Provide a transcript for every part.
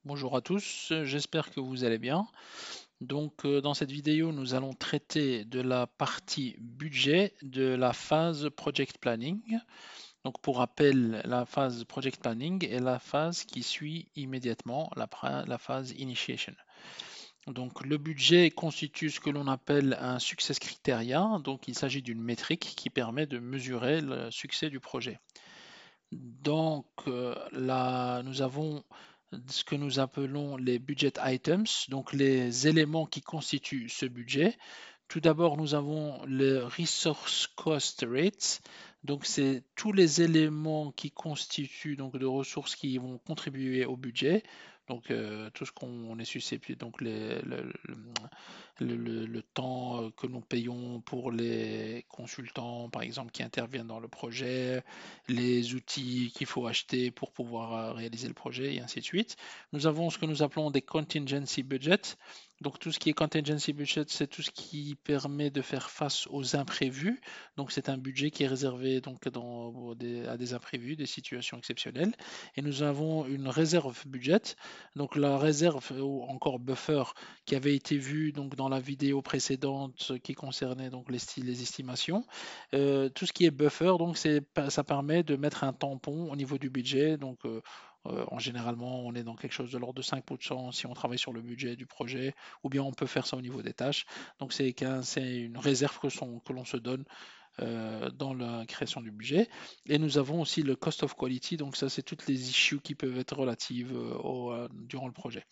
Bonjour à tous, j'espère que vous allez bien. Dans cette vidéo, nous allons traiter de la partie budget de la phase Project Planning. Donc, pour rappel, la phase Project Planning est la phase qui suit immédiatement la phase Initiation. Donc, le budget constitue ce que l'on appelle un success criteria. Donc, il s'agit d'une métrique qui permet de mesurer le succès du projet. Nous avons ce que nous appelons les budget items, donc les éléments qui constituent ce budget. Tout d'abord, nous avons le resource cost rate. Donc, c'est tous les éléments qui constituent donc de ressources qui vont contribuer au budget. Donc, tout ce qu'on est susceptible, donc le temps que nous payons pour les consultants, par exemple, qui interviennent dans le projet, les outils qu'il faut acheter pour pouvoir réaliser le projet, et ainsi de suite. Nous avons ce que nous appelons des contingency budgets. Donc tout ce qui est contingency budget, c'est tout ce qui permet de faire face aux imprévus. Donc c'est un budget qui est réservé à des imprévus, des situations exceptionnelles. Et nous avons une réserve budget. Donc la réserve ou encore buffer qui avait été vue donc dans la vidéo précédente qui concernait donc les estimations. Tout ce qui est buffer, donc ça permet de mettre un tampon au niveau du budget. Généralement, on est dans quelque chose de l'ordre de 5% si on travaille sur le budget du projet, ou bien on peut faire ça au niveau des tâches. Donc c'est une réserve que l'on se donne dans la création du budget. Et nous avons aussi le cost of quality, donc ça c'est toutes les issues qui peuvent être relatives durant le projet.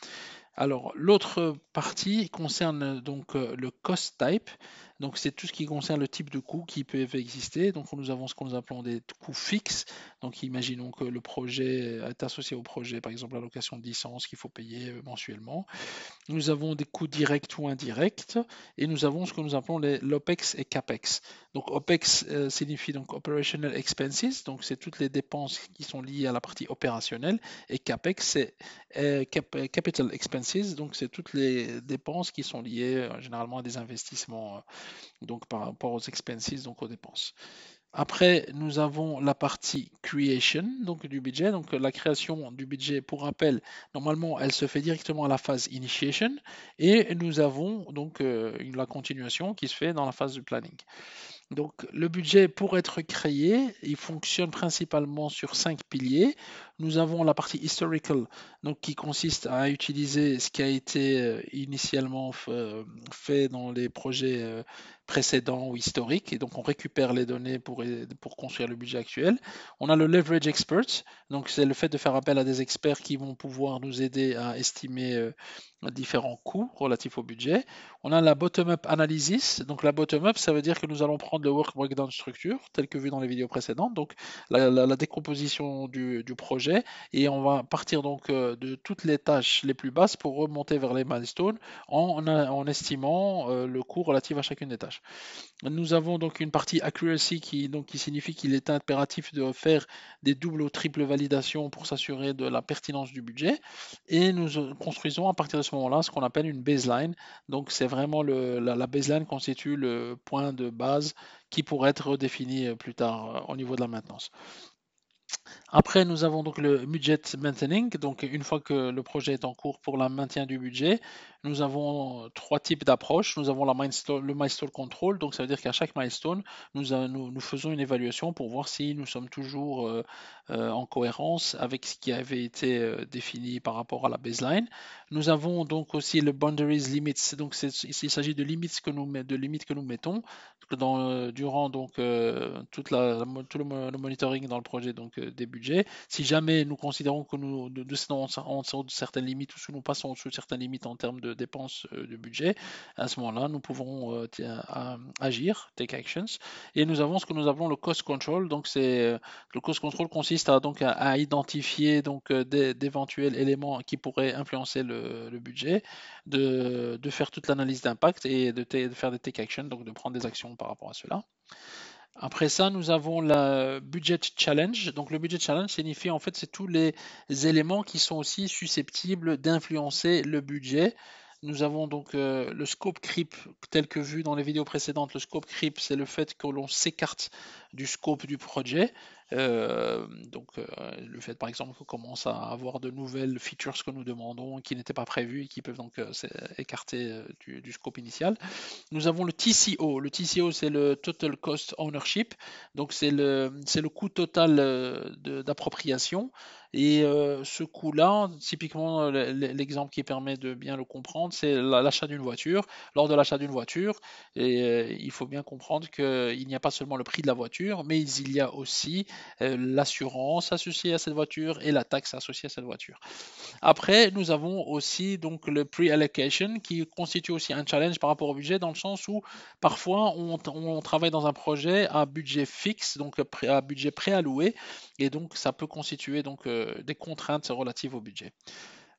Alors, l'autre partie concerne le cost type. Donc, c'est tout ce qui concerne le type de coûts qui peuvent exister. Donc, nous avons ce que nous appelons des coûts fixes. Donc, imaginons que le projet est associé au projet, par exemple, la location de licence qu'il faut payer mensuellement. Nous avons des coûts directs ou indirects et nous avons ce que nous appelons l'OPEX et CAPEX. Donc OPEX signifie donc Operational Expenses, donc c'est toutes les dépenses qui sont liées à la partie opérationnelle et CAPEX c'est Capital Expenses, donc c'est toutes les dépenses qui sont liées généralement à des investissements donc par rapport aux expenses, donc aux dépenses. Après, nous avons la partie creation donc du budget. Donc la création du budget, pour rappel, normalement, elle se fait directement à la phase initiation et nous avons la continuation qui se fait dans la phase du planning. Donc, le budget, pour être créé, il fonctionne principalement sur 5 piliers. Nous avons la partie historical, donc qui consiste à utiliser ce qui a été initialement fait dans les projets précédents ou historiques, et donc on récupère les données pour construire le budget actuel. On a le leverage expert, donc c'est le fait de faire appel à des experts qui vont pouvoir nous aider à estimer différents coûts relatifs au budget. On a la bottom-up analysis. Donc la bottom-up, ça veut dire que nous allons prendre le work breakdown structure, tel que vu dans les vidéos précédentes, donc la décomposition du projet, et on va partir de toutes les tâches les plus basses pour remonter vers les milestones en estimant le coût relatif à chacune des tâches. Nous avons donc une partie accuracy qui signifie qu'il est impératif de faire des doubles ou triples validations pour s'assurer de la pertinence du budget. Et nous construisons à partir de ce moment-là ce qu'on appelle une baseline. Donc c'est vraiment la baseline constitue le point de base qui pourrait être redéfini plus tard au niveau de la maintenance. Après, nous avons donc le budget maintaining. Donc, une fois que le projet est en cours pour le maintien du budget, nous avons trois types d'approches. Nous avons le milestone control. Donc, ça veut dire qu'à chaque milestone, nous faisons une évaluation pour voir si nous sommes toujours en cohérence avec ce qui avait été défini par rapport à la baseline. Nous avons donc aussi le boundaries limits. Donc, il s'agit de limites que nous mettons durant tout le monitoring dans le projet des budgets. Si jamais nous considérons que nous descendons en dessous de certaines limites ou si nous passons en dessous de certaines limites en termes de dépenses de budget, à ce moment-là, nous pouvons agir, take actions. Et nous avons ce que nous appelons le cost control. Donc le cost control consiste à identifier d'éventuels éléments qui pourraient influencer le budget, de faire toute l'analyse d'impact et de faire des take actions, donc de prendre des actions par rapport à cela. Après ça, nous avons la budget challenge. Donc le budget challenge signifie en fait c'est tous les éléments qui sont aussi susceptibles d'influencer le budget. Nous avons le scope creep tel que vu dans les vidéos précédentes. Le scope creep, c'est le fait que l'on s'écarte du scope du projet. Le fait par exemple qu'on commence à avoir de nouvelles features que nous demandons qui n'étaient pas prévues et qui peuvent donc s'écarter du scope initial. Nous avons le TCO. Le TCO, c'est le Total Cost Ownership. Donc, c'est le coût total d'appropriation. Et ce coût-là, typiquement, l'exemple qui permet de bien le comprendre, c'est l'achat d'une voiture. Lors de l'achat d'une voiture, il faut bien comprendre qu'il n'y a pas seulement le prix de la voiture, mais il y a aussi l'assurance associée à cette voiture et la taxe associée à cette voiture. Après, nous avons aussi donc le pre-allocation qui constitue aussi un challenge par rapport au budget dans le sens où parfois on travaille dans un projet à budget fixe, donc à budget préalloué, et donc ça peut constituer donc des contraintes relatives au budget.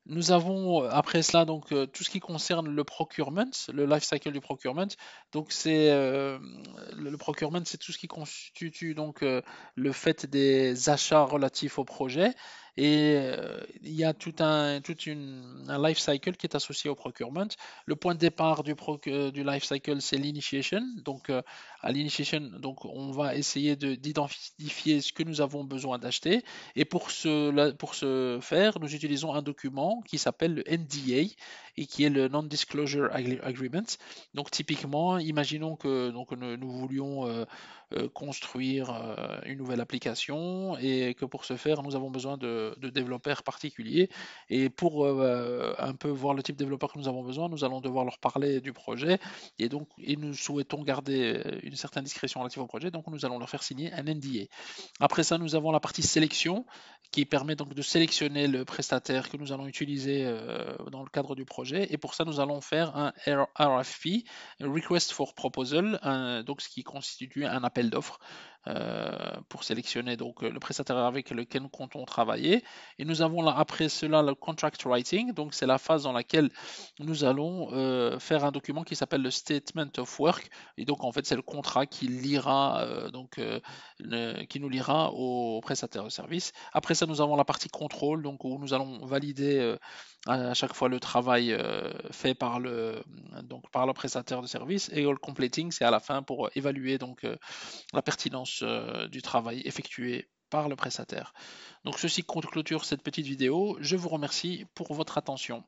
Nous avons après cela donc tout ce qui concerne le procurement, le life cycle du procurement. Donc le procurement, c'est tout ce qui constitue donc le fait des achats relatifs au projet. Et il y a un life cycle qui est associé au procurement. Le point de départ du life cycle, c'est l'initiation. Donc à l'initiation, donc on va essayer d'identifier ce que nous avons besoin d'acheter. Et pour ce faire, nous utilisons un document qui s'appelle le NDA et qui est le Non-Disclosure Agreement. Donc typiquement, imaginons que donc, nous voulions construire une nouvelle application et que pour ce faire, nous avons besoin de développeurs particuliers. Et pour un peu voir le type de développeur que nous avons besoin, nous allons devoir leur parler du projet et nous souhaitons garder une certaine discrétion relative au projet, donc nous allons leur faire signer un NDA. Après ça, nous avons la partie sélection qui permet donc de sélectionner le prestataire que nous allons utiliser dans le cadre du projet. Et pour ça, nous allons faire un RFP, Request for Proposal, donc ce qui constitue un appel d'offres pour sélectionner donc le prestataire avec lequel nous comptons travailler. Et nous avons là, après cela le contract writing, donc c'est la phase dans laquelle nous allons faire un document qui s'appelle le Statement of Work. Et donc en fait, c'est le contrat qui lira qui nous liera au prestataire de service. Après ça, nous avons la partie contrôle, donc où nous allons valider à chaque fois le travail fait par le prestataire de service. Et le completing, c'est à la fin pour évaluer donc la pertinence du travail effectué par le prestataire. Donc ceci clôture cette petite vidéo. Je vous remercie pour votre attention.